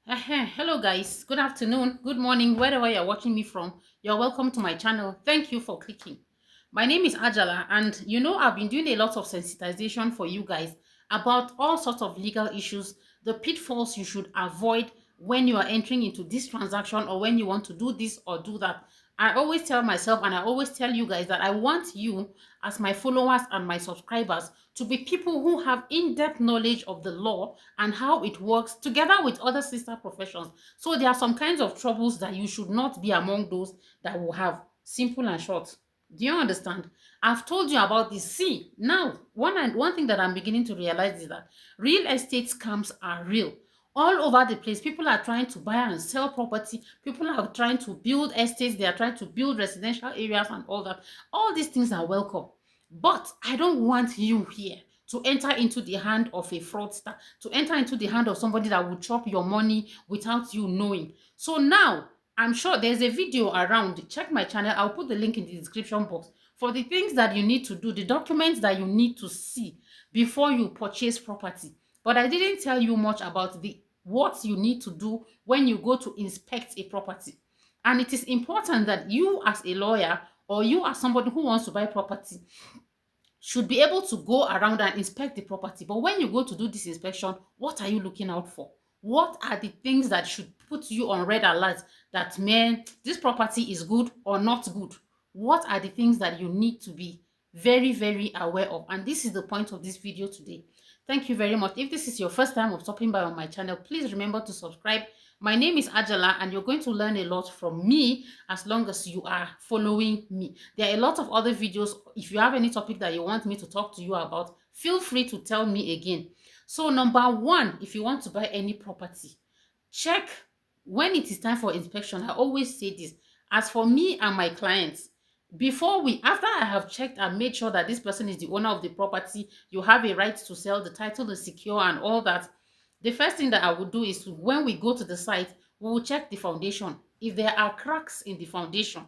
Hello guys, good afternoon, good morning, wherever you're watching me from. You're welcome to my channel. Thank you for clicking. My name is Ajala, and I've been doing a lot of sensitization for you guys about all sorts of legal issues, the pitfalls you should avoid when you are entering into this transaction or when you want to do this or do that. I always tell myself and I always tell you guys that I want you, as my followers and my subscribers, to be people who have in-depth knowledge of the law and how it works together with other sister professions. So there are some kinds of troubles that you should not be among those that will have. Simple and short. Do you understand? I've told you about this. See, now, one thing that I'm beginning to realize is that real estate scams are real. All over the place, people are trying to buy and sell property. People are trying to build estates. They are trying to build residential areas and all that. All these things are welcome. But I don't want you here to enter into the hand of a fraudster, to enter into the hand of somebody that will chop your money without you knowing. So now, I'm sure there's a video around. Check my channel. I'll put the link in the description box for the things that you need to do, the documents that you need to see before you purchase property. But I didn't tell you much about the what you need to do when you go to inspect a property. And it is important that you as a lawyer or you as somebody who wants to buy property should be able to go around and inspect the property. But when you go to do this inspection, what are you looking out for? What are the things that should put you on red alert that, man, this property is good or not good? What are the things that you need to be very, very aware of? And this is the point of this video today. Thank you very much. If this is your first time of stopping by on my channel, please remember to subscribe. My name is Ajala, and you're going to learn a lot from me as long as you are following me. There are a lot of other videos. If you have any topic that you want me to talk to you about, feel free to tell me again. So number one, if you want to buy any property, check when it is time for inspection. I always say this. As for me and my clients, after I have checked and made sure that this person is the owner of the property, you have a right to sell, the title is secure and all that, the first thing that I would do is when we go to the site, we will check the foundation. If there are cracks in the foundation,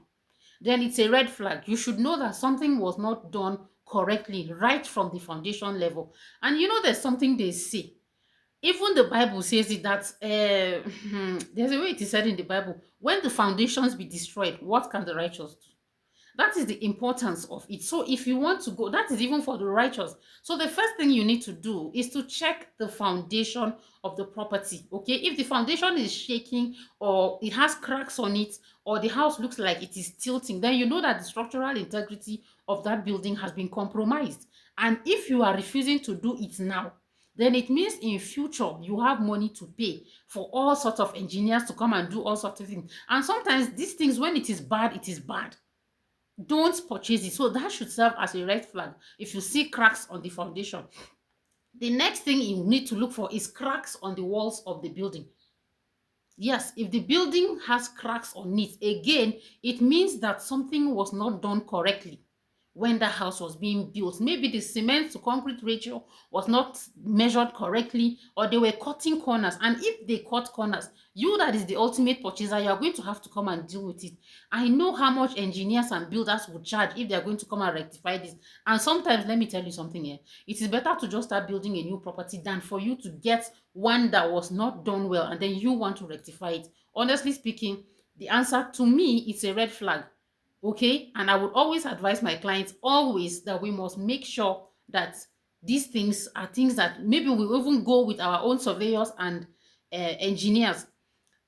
then it's a red flag. You should know that something was not done correctly right from the foundation level. And there's something they say. Even the Bible says it that there's a way it is said in the Bible, when the foundations be destroyed, what can the righteous do? That is the importance of it. So if you want to go, that is even for the righteous. So the first thing you need to do is to check the foundation of the property. Okay, if the foundation is shaking or it has cracks on it or the house looks like it is tilting, then you know that the structural integrity of that building has been compromised. And if you are refusing to do it now, then it means in future you have money to pay for all sorts of engineers to come and do all sorts of things. And sometimes these things, when it is bad, it is bad. Don't purchase it. So that should serve as a red flag if you see cracks on the foundation. The next thing you need to look for is cracks on the walls of the building. Yes, if the building has cracks on it, again, it means that something was not done correctly when the house was being built. Maybe the cement to concrete ratio was not measured correctly, or they were cutting corners. And if they cut corners, you that is the ultimate purchaser, you are going to have to come and deal with it. I know how much engineers and builders would charge if they are going to come and rectify this. And sometimes, let me tell you something here, it is better to just start building a new property than for you to get one that was not done well and then you want to rectify it. Honestly speaking, the answer to me is a red flag. Okay, and I would always advise my clients always that we must make sure that these things are things that maybe we even go with our own surveyors and engineers.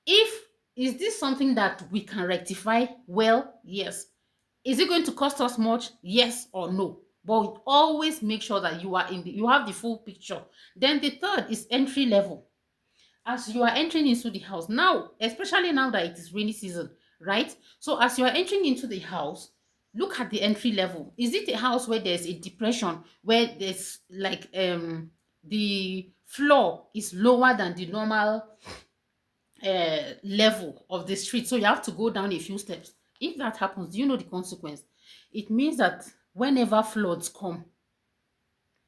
If is this something that we can rectify? Well, yes. Is it going to cost us much? Yes or no. But always make sure that you have the full picture. Then the third is entry level. As you are entering into the house now, especially now that it is rainy season, right? So as you are entering into the house, look at the entry level. Is it a house where there's a depression, where there's like the floor is lower than the normal level of the street, so you have to go down a few steps? If that happens, do you know the consequence? It means that whenever floods come,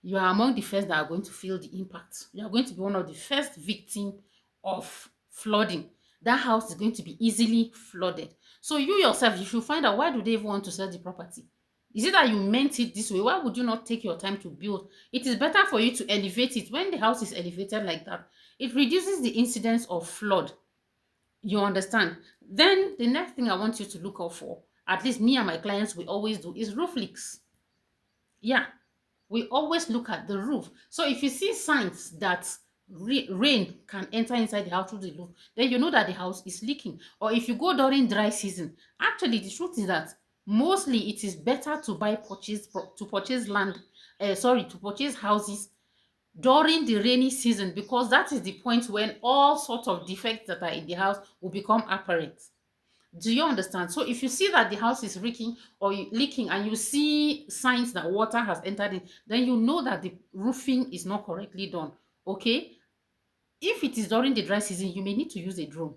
you are among the first that are going to feel the impact. You are going to be one of the first victims of flooding. That house is going to be easily flooded. So you yourself, you should find out, why do they even want to sell the property? Is it that you meant it this way? Why would you not take your time to build? It is better for you to elevate it. When the house is elevated like that, It reduces the incidence of flood. You understand? Then the next thing I want you to look out for, at least me and my clients we always do, is roof leaks. Yeah, we always look at the roof. So if you see signs that rain can enter inside the house through the roof, then you know that the house is leaking. Or if you go during dry season, actually the truth is that mostly it is better to purchase land, to purchase houses during the rainy season, because that is the point when all sorts of defects that are in the house will become apparent. Do you understand? So if you see that the house is leaking or leaking and you see signs that water has entered in, then you know that the roofing is not correctly done. Okay? If it is during the dry season, you may need to use a drone.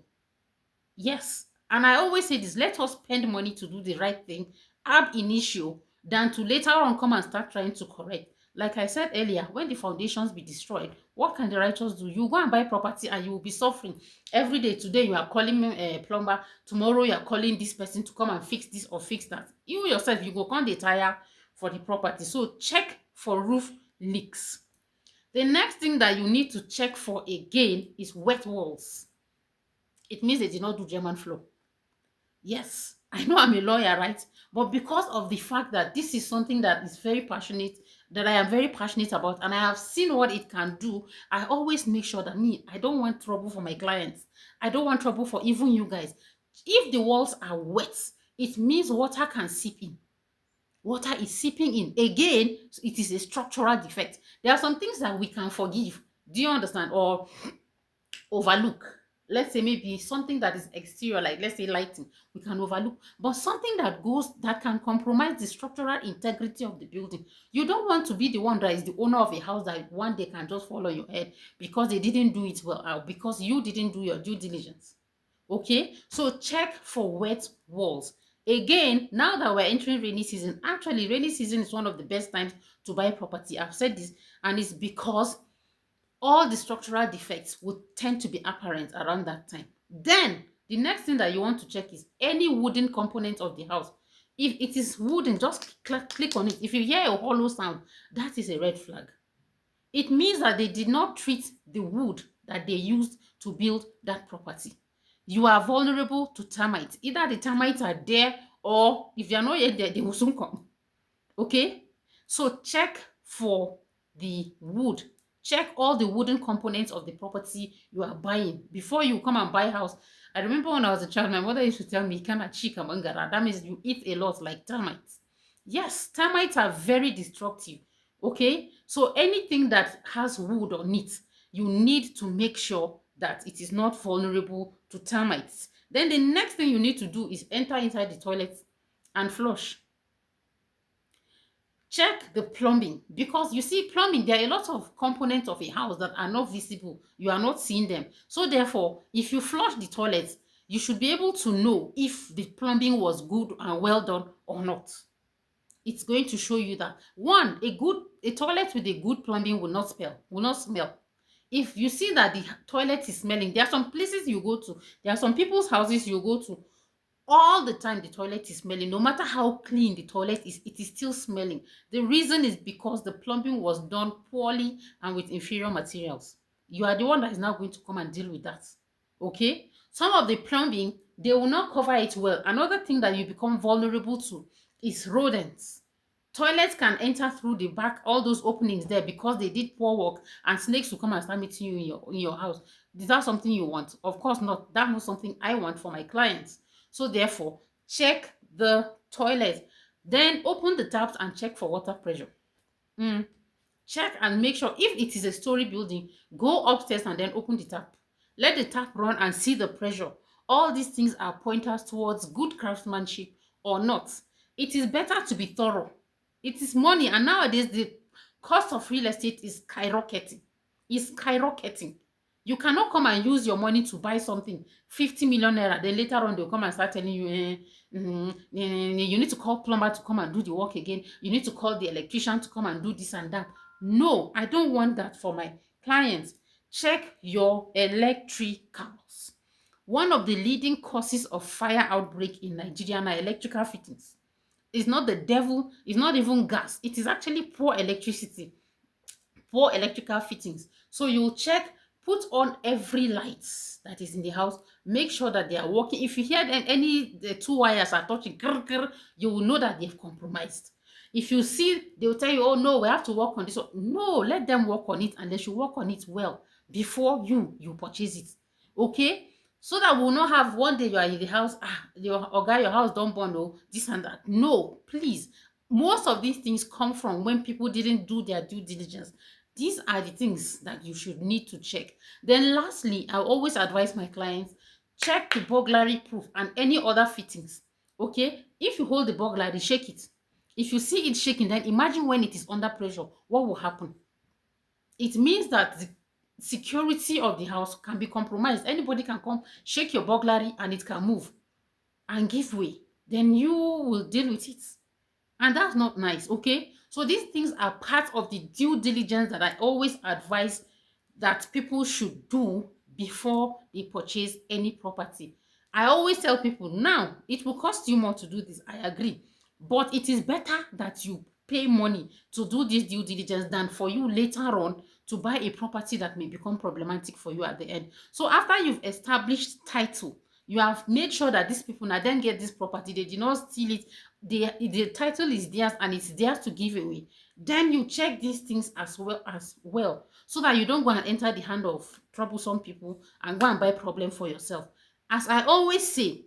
Yes. And I always say this, let us spend money to do the right thing ab initio than to later on come and start trying to correct. Like I said earlier, when the foundations be destroyed, what can the righteous do? You go and buy property and you will be suffering every day. Today you are calling a plumber, tomorrow you are calling this person to come and fix this or fix that. You yourself, you go come dey tire for the property. So check for roof leaks. The next thing that you need to check for again is wet walls. It means they did not do German floor. Yes, I know I'm a lawyer, right? But because of the fact that this is something that is very passionate, that I am very passionate about, and I have seen what it can do, I always make sure that I don't want trouble for my clients. I don't want trouble for even you guys. If the walls are wet, it means water can seep in. Water is seeping in. Again, it is a structural defect. There are some things that we can forgive. Do you understand? Or overlook. Let's say maybe something that is exterior, like let's say lighting, we can overlook. But something that can compromise the structural integrity of the building, you don't want to be the one that is the owner of a house that one day can just fall on your head because they didn't do it well, or because you didn't do your due diligence. Okay, so check for wet walls. Again, now that we're entering rainy season, actually rainy season is one of the best times to buy property. I've said this, and it's because all the structural defects would tend to be apparent around that time. Then the next thing that you want to check is any wooden component of the house. If it is wooden, just click on it. If you hear a hollow sound, that is a red flag. It means that they did not treat the wood that they used to build that property. You are vulnerable to termites. Either the termites are there, or if they are not yet there, they will soon come. Okay? So check for the wood. Check all the wooden components of the property you are buying before you come and buy a house. I remember when I was a child, my mother used to tell me, "Kana chika mangara." That means you eat a lot, like termites. Yes, termites are very destructive. Okay, so anything that has wood on it, you need to make sure that it is not vulnerable to termites. Then the next thing you need to do is enter inside the toilet and flush. Check the plumbing, because you see plumbing, there are a lot of components of a house that are not visible. You are not seeing them. So therefore, if you flush the toilet, you should be able to know if the plumbing was good and well done or not. It's going to show you that one, a toilet with a good plumbing will not smell. If you see that the toilet is smelling, there are some places you go to, there are some people's houses you go to, all the time the toilet is smelling. No matter how clean the toilet is, it is still smelling. The reason is because the plumbing was done poorly and with inferior materials. You are the one that is now going to come and deal with that. Okay, some of the plumbing, they will not cover it well. Another thing that you become vulnerable to is rodents. Toilets can enter through the back, all those openings there, because they did poor work, and snakes will come and start meeting you in your house. Is that something you want? Of course not. That's not something I want for my clients. So therefore, check the toilet. Then open the taps and check for water pressure. Check and make sure, if it is a story building, go upstairs and then open the tap. Let the tap run and see the pressure. All these things are pointers towards good craftsmanship or not. It is better to be thorough. It is money, and nowadays the cost of real estate is skyrocketing. It's skyrocketing. You cannot come and use your money to buy something 50 million naira, then later on they'll come and start telling you, you need to call plumber to come and do the work again. You need to call the electrician to come and do this and that. No, I don't want that for my clients. Check your electricals. One of the leading causes of fire outbreak in Nigeria are electrical fittings. It's not the devil, it's not even gas. It is actually poor electricity, poor electrical fittings. So you'll check Put on every light that is in the house. Make sure that they are working. If you hear any the two wires are touching, grr, grr, you will know that they've compromised. If you see, they will tell you, oh no, we have to work on this. No, let them work on it, and they should work on it well before you purchase it. Okay? So that we'll not have one day you are in the house, your house don't burn, oh, this and that. No, please. Most of these things come from when people didn't do their due diligence. These are the things that you should need to check. Then lastly, I always advise my clients, check the burglary proof and any other fittings. Okay? If you hold the burglary, shake it. If you see it shaking, then imagine when it is under pressure, what will happen? It means that the security of the house can be compromised. Anybody can come, shake your burglary, and it can move and give way. Then you will deal with it. And that's not nice, okay? So these things are part of the due diligence that I always advise that people should do before they purchase any property. I always tell people, now it will cost you more to do this, I agree, but it is better that you pay money to do this due diligence than for you later on to buy a property that may become problematic for you at the end. So after you've established title, you have made sure that these people now then get this property, they did not steal it, the title is theirs and it's theirs to give away. Then you check these things as well, so that you don't go and enter the hand of troublesome people and go and buy problem for yourself. As I always say,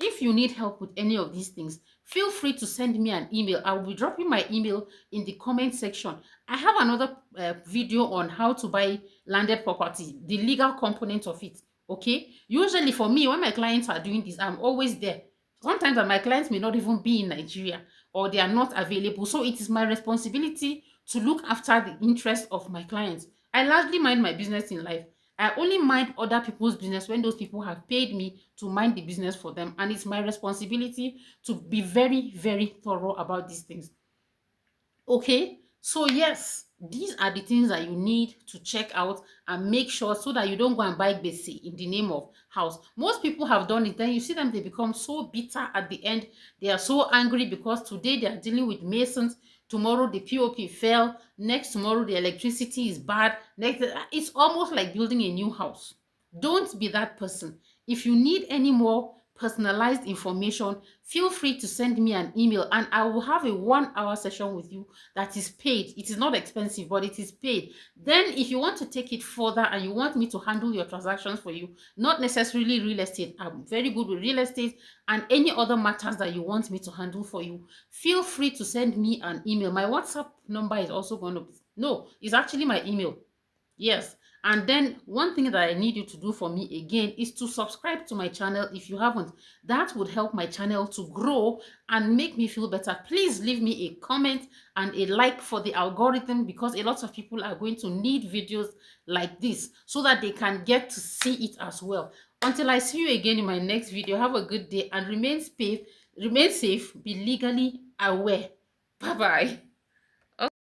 if you need help with any of these things, feel free to send me an email. I will be dropping my email in the comment section. I have another video on how to buy landed property, the legal component of it. Okay, usually for me, when my clients are doing this, I'm always there. Sometimes my clients may not even be in Nigeria, or they are not available, so it is my responsibility to look after the interest of my clients. I largely mind my business in life. I only mind other people's business when those people have paid me to mind the business for them, and it's my responsibility to be very, very thorough about these things. Okay, so yes, these are the things that you need to check out and make sure, so that you don't go and buy basic in the name of house. Most people have done it, then you see them, they become so bitter at the end. They are so angry because today they are dealing with masons, tomorrow the pop fell, next tomorrow the electricity is bad, next it's almost like building a new house. Don't be that person. If you need any more personalized information, feel free to send me an email, and I will have a 1-hour session with you that is paid. It is not expensive, but it is paid. Then if you want to take it further and you want me to handle your transactions for you, not necessarily real estate, I'm very good with real estate, and any other matters that you want me to handle for you, feel free to send me an email. My WhatsApp number is also going to be, no, it's actually my email. Yes. And then one thing that I need you to do for me again is to subscribe to my channel if you haven't. That would help my channel to grow and make me feel better. Please leave me a comment and a like for the algorithm, because a lot of people are going to need videos like this so that they can get to see it as well. Until I see you again in my next video, have a good day and remain safe, be legally aware. Bye-bye.